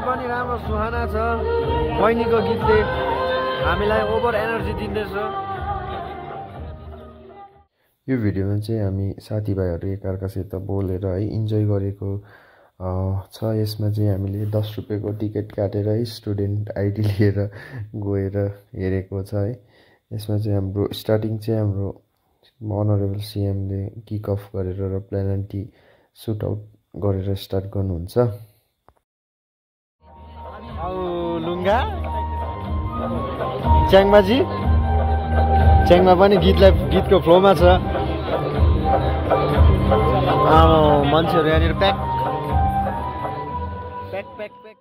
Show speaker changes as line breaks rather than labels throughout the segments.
पनि राम्रो सुहाना छ। बहिनीको गीतले हामीलाई ओभर एनर्जी दिँदैछ। यो भिडियोमा चाहिँ हामी साथीभाइहरू एकअर्कासित बोलेर है इन्जोय गरेको छ। यसमा चाहिँ हामीले 10 रुपियाँको टिकट काटेर है स्टुडेन्ट आइडी लिएर गएर हेरेको छ है। यसमा चाहिँ हाम्रो स्टार्टिङ चाहिँ हाम्रो अनरेबल सीएमले किक अफ गरेर र प्लेनल्टी सुट आउट गरेर स्टार्ट गर्नुहुन्छ। लुङ्गा च्याङमाजी च्याङमा पनि गीतको फ्लोमा छ। मान्छेहरू यहाँनिर प्याक प्याक प्याक प्याक।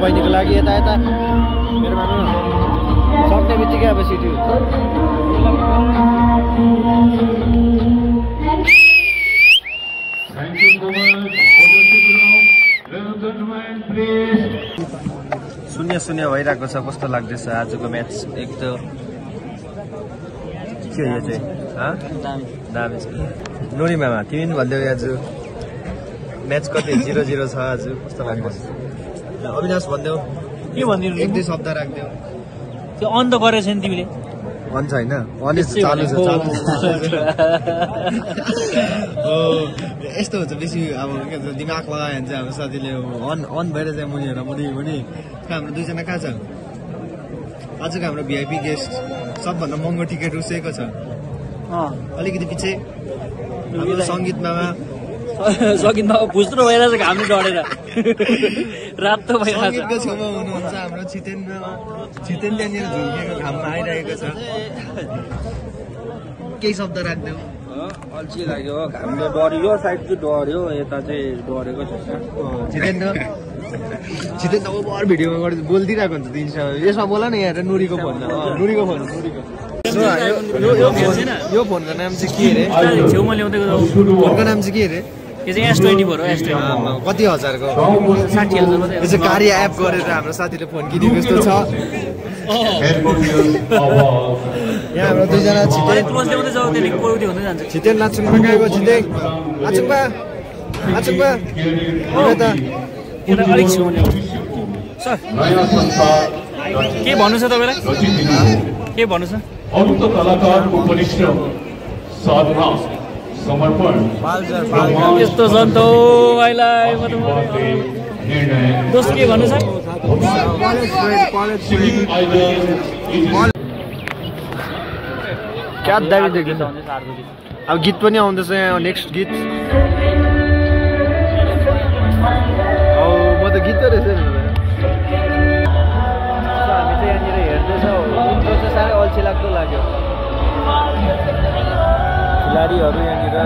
बहिनीको लागि यता यता मेरो मानु सक्ने बित्तिकै अब सिटी शून्य भइरहेको छ। कस्तो लाग्दैछ आजको म्याच? एक त के यो चाहिँ दामी छ। नोरी मामा तिमी पनि भनिदेऊ आज म्याच कति 0-0 छ आज, कस्तो लाग्दैछ? अविनाश भनिदेऊ
के भनिदिनु?
1-2 शब्द राख्देऊ।
त्यो अन त गरेछ नि तिमीले?
अन छैन, अन चालु छ। यस्तो हुन्छ बेसी अब के भन्छ दिमाग लगायो भने चाहिँ हाम्रो साथीले अन भएर चाहिँ मुनि हाम्रो दुईजना कहाँ छ? आजको हाम्रो भिआइपी गेस्ट सबभन्दा महँगो टिकट रुसेको छ। अलिकति पछि हाम्रो सङ्गीत मामा
सकिन्न भुस्रो भइरहेछ घामले डढेर रातो भइरहेछ।
सङ्गीतको छेउमा हुनुहुन्छ हाम्रो छितेन त्यहाँनिर झुल्केको घाममा आइरहेको छ। केही शब्द राख्देऊ।
अल्छी लाग्यो, घामले डढ्यो, साइड चाहिँ डढ्यो, यता चाहिँ डढेको छैन।
छितेन त ओभर भिडियोमा बोलिदिरहेको हुन्छ इन्स्टामा। यसमा बोला न यहाँ नुरीको फोन यो फोनको नाम चाहिँ के अरे?
छेउमा ल्याउँदैको
फोनको नाम चाहिँ के अरे?
यो चाहिँ S24 हो।
कति हजारको?
60,000 मात्रै।
यो चाहिँ कार्य एप गरेर हाम्रो साथीले फोन किनेको जस्तो छ। यहाँ हाम्रो दुईजना छितेन लाचुङमा गएको। छितेन लाचुङमा
अलिक छेउमा ल्याउनु सर। के भन्नु छ तपाईँलाई? के भन्नु छ? यस्तो छ नि त भाइलाई। दोस्त के भन्नु छ?
क्या दामी देख्दैछ। अब गीत पनि आउँदैछ यहाँ, नेक्स्ट गीत। म त गीत रहेछ नि। हामी चाहिँ यहाँनिर हेर्दैछौँ। इन्ट्रो चाहिँ साह्रै अल्छी लाग्दो लाग्यो। खेलाडीहरू यहाँनिर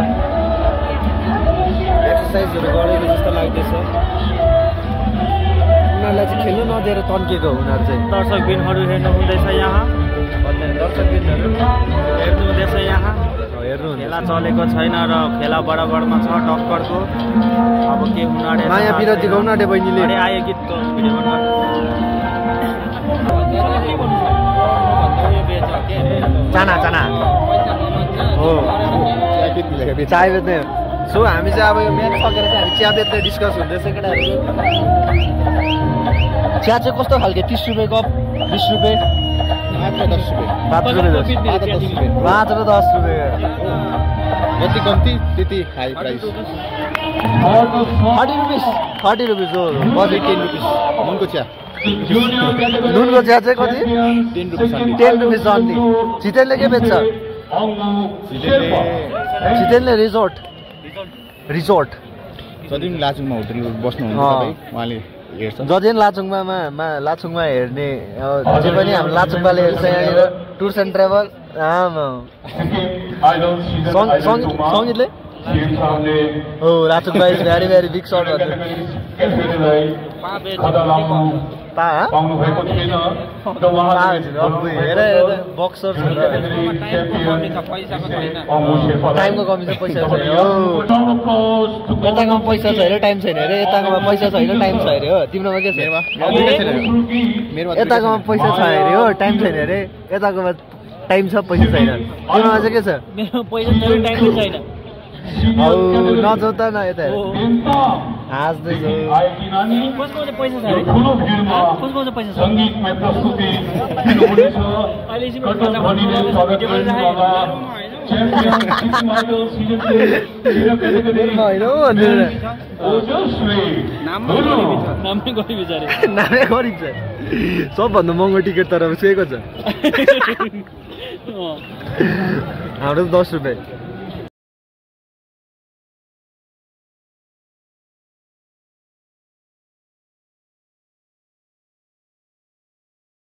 एक्सर्साइजहरू गरेको जस्तो लाग्दैछ। उनीहरूलाई चाहिँ खेल्नु नदिएर तन्केको उनीहरू चाहिँ।
दर्शकबिनहरू हेर्नु हुँदैछ यहाँ।
दर्शकबिनहरू
हेर्नु हुँदैछ यहाँ।
हेर्नु
खेला चलेको छैन र खेला बराबरमा छ टक्करको। अब के हुन आँट्यो?
माया विरती गाउन आँटे बहिनीले।
आयो गीतको भिडियोमा
चाना हो चाय बेच्ने। सो हामी चाहिँ अब यो म्याच सकेर चाहिँ हामी चिया बेच्ने डिस्कस हुँदैछ केटाहरू। चिया चाहिँ कस्तो खालको? 30 रुपियाँ कप, 20 रुपियाँ, 5 र 10 रुपियाँ, 5 र 10 रुपियाँ। जति कम्ती त्यति हाई प्राइस। 30 रुपिस हो। Budget 10 rupees. नुनको चिया चाहिँ कति? 10 रुपिस अन्ली। छितेनले के बेच्छ? छितेनले रिजोर्ट जति पनि लाचुङमा होटल बस्नुहुन्छ तपाईँ, उहाँले
हेर्छ
जति पनि लाचुङमा हेर्ने जे पनि हाम्रो लाचुङपाले हेर्छ यहाँनिर टुर्स एन्ड ट्राभल सङ्गीतले हो लाचुङमा is very very big short boxer टाइमको कमी छ पैसा छैन यताकोमा पैसा छ अरे टाइम छैन अरे यताकोमा पैसा छैन टाइम छ अरे हो तिम्रोमा के छ यताकोमा पैसा छ अरे हो टाइम छैन अरे यताकोमा टाइम छ पैसा छैन तिम्रोमा चाहिँ के छ हौ नजाउ त न यता हाँस्दैछु नामै गरिन्छ सबभन्दा महँगो टिकट तर सुएको छ हाम्रो 10 रुपियाँ